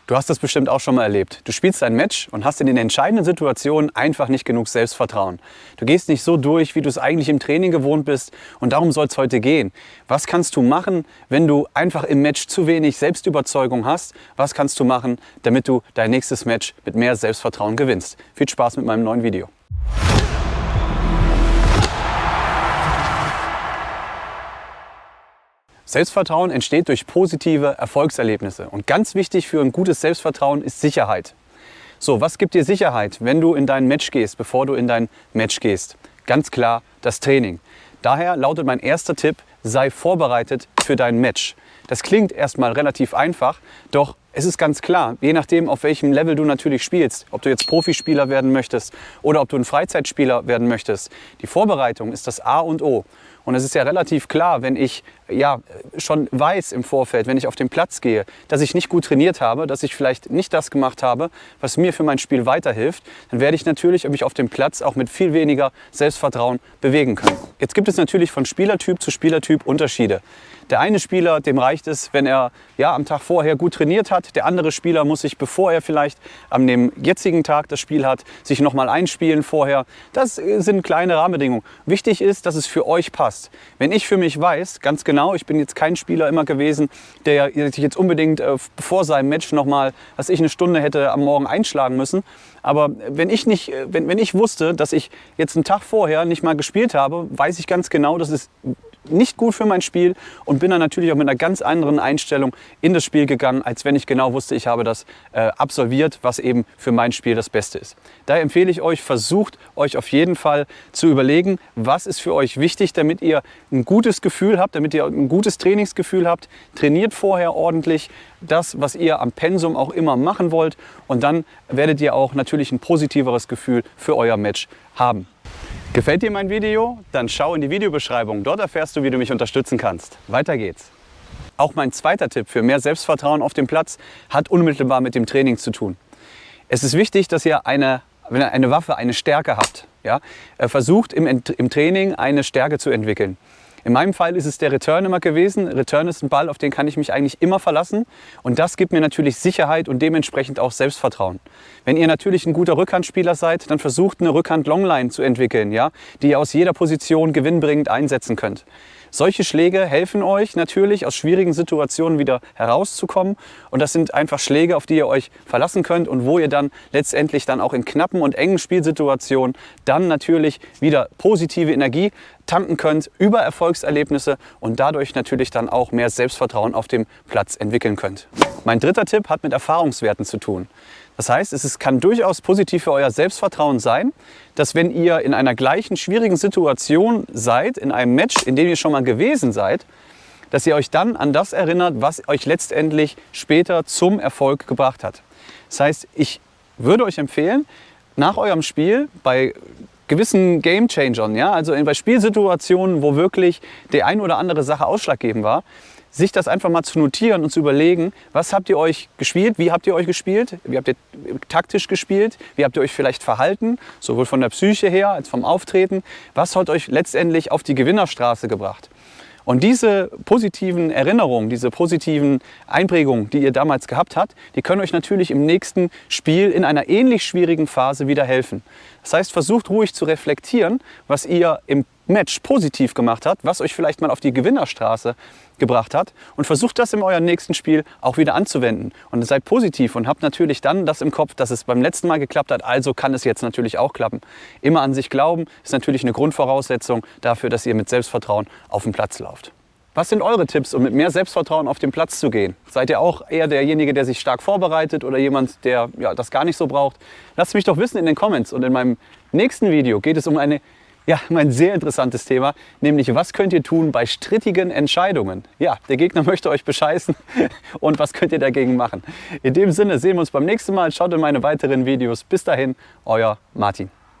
Du hast das bestimmt auch schon mal erlebt. Du spielst ein Match und hast in den entscheidenden Situationen einfach nicht genug Selbstvertrauen. Du gehst nicht so durch, wie du es eigentlich im Training gewohnt bist, und darum soll es heute gehen. Was kannst du machen, wenn du einfach im Match zu wenig Selbstüberzeugung hast? Was kannst du machen, damit du dein nächstes Match mit mehr Selbstvertrauen gewinnst? Viel Spaß mit meinem neuen Video. Selbstvertrauen entsteht durch positive Erfolgserlebnisse. Und ganz wichtig für ein gutes Selbstvertrauen ist Sicherheit. So, was gibt dir Sicherheit, wenn du in dein Match gehst, bevor du in dein Match gehst? Ganz klar das Training. Daher lautet mein erster Tipp: sei vorbereitet für dein Match. Das klingt erstmal relativ einfach, doch es ist ganz klar, je nachdem, auf welchem Level du natürlich spielst, ob du jetzt Profispieler werden möchtest oder ob du ein Freizeitspieler werden möchtest, die Vorbereitung ist das A und O. Und es ist ja relativ klar, wenn ich schon weiß im Vorfeld, wenn ich auf den Platz gehe, dass ich nicht gut trainiert habe, dass ich vielleicht nicht das gemacht habe, was mir für mein Spiel weiterhilft, dann werde ich natürlich mich auf dem Platz auch mit viel weniger Selbstvertrauen bewegen können. Jetzt gibt es natürlich von Spielertyp zu Spielertyp Unterschiede. Der eine Spieler, dem reicht es, wenn er am Tag vorher gut trainiert hat. Der andere Spieler muss sich, bevor er vielleicht am dem jetzigen Tag das Spiel hat, sich nochmal einspielen vorher. Das sind kleine Rahmenbedingungen. Wichtig ist, dass es für euch passt. Wenn ich für mich weiß, ganz genau, ich bin jetzt kein Spieler immer gewesen, der sich jetzt unbedingt vor seinem Match nochmal, eine Stunde hätte am Morgen einschlagen müssen. Aber wenn ich wusste, dass ich jetzt einen Tag vorher nicht mal gespielt habe, weiß ich ganz genau, dass es nicht gut für mein Spiel, und bin dann natürlich auch mit einer ganz anderen Einstellung in das Spiel gegangen, als wenn ich genau wusste, ich habe das absolviert, was eben für mein Spiel das Beste ist. Daher empfehle ich euch, versucht euch auf jeden Fall zu überlegen, was ist für euch wichtig, damit ihr ein gutes Gefühl habt, damit ihr ein gutes Trainingsgefühl habt. Trainiert vorher ordentlich das, was ihr am Pensum auch immer machen wollt, und dann werdet ihr auch natürlich ein positiveres Gefühl für euer Match haben. Gefällt dir mein Video? Dann schau in die Videobeschreibung. Dort erfährst du, wie du mich unterstützen kannst. Weiter geht's. Auch mein zweiter Tipp für mehr Selbstvertrauen auf dem Platz hat unmittelbar mit dem Training zu tun. Es ist wichtig, dass ihr eine Waffe, eine Stärke habt. Ja? Versucht im Training eine Stärke zu entwickeln. In meinem Fall ist es der Return immer gewesen. Return ist ein Ball, auf den kann ich mich eigentlich immer verlassen. Und das gibt mir natürlich Sicherheit und dementsprechend auch Selbstvertrauen. Wenn ihr natürlich ein guter Rückhandspieler seid, dann versucht eine Rückhand-Longline zu entwickeln, ja, die ihr aus jeder Position gewinnbringend einsetzen könnt. Solche Schläge helfen euch natürlich, aus schwierigen Situationen wieder herauszukommen. Und das sind einfach Schläge, auf die ihr euch verlassen könnt und wo ihr dann letztendlich dann auch in knappen und engen Spielsituationen dann natürlich wieder positive Energie tanken könnt über Erfolgserlebnisse und dadurch natürlich dann auch mehr Selbstvertrauen auf dem Platz entwickeln könnt. Mein dritter Tipp hat mit Erfahrungswerten zu tun. Das heißt, es kann durchaus positiv für euer Selbstvertrauen sein, dass wenn ihr in einer gleichen schwierigen Situation seid, in einem Match, in dem ihr schon mal gewesen seid, dass ihr euch dann an das erinnert, was euch letztendlich später zum Erfolg gebracht hat. Das heißt, ich würde euch empfehlen, nach eurem Spiel bei gewissen Game-Changern, also bei Spielsituationen, wo wirklich die ein oder andere Sache ausschlaggebend war, sich das einfach mal zu notieren und zu überlegen, was habt ihr euch gespielt, wie habt ihr euch gespielt, wie habt ihr taktisch gespielt, wie habt ihr euch vielleicht verhalten, sowohl von der Psyche her als vom Auftreten, was hat euch letztendlich auf die Gewinnerstraße gebracht. Und diese positiven Erinnerungen, diese positiven Einprägungen, die ihr damals gehabt habt, die können euch natürlich im nächsten Spiel in einer ähnlich schwierigen Phase wieder helfen. Das heißt, versucht ruhig zu reflektieren, was ihr im Match positiv gemacht habt, was euch vielleicht mal auf die Gewinnerstraße gebracht hat, und versucht das in eurem nächsten Spiel auch wieder anzuwenden. Und seid positiv und habt natürlich dann das im Kopf, dass es beim letzten Mal geklappt hat, also kann es jetzt natürlich auch klappen. Immer an sich glauben ist natürlich eine Grundvoraussetzung dafür, dass ihr mit Selbstvertrauen auf den Platz lauft. Was sind eure Tipps, um mit mehr Selbstvertrauen auf den Platz zu gehen? Seid ihr auch eher derjenige, der sich stark vorbereitet, oder jemand, der das gar nicht so braucht? Lasst mich doch wissen in den Comments. Und in meinem nächsten Video geht es um ein sehr interessantes Thema, nämlich was könnt ihr tun bei strittigen Entscheidungen? Ja, der Gegner möchte euch bescheißen und was könnt ihr dagegen machen? In dem Sinne sehen wir uns beim nächsten Mal. Schaut in meine weiteren Videos. Bis dahin, euer Martin.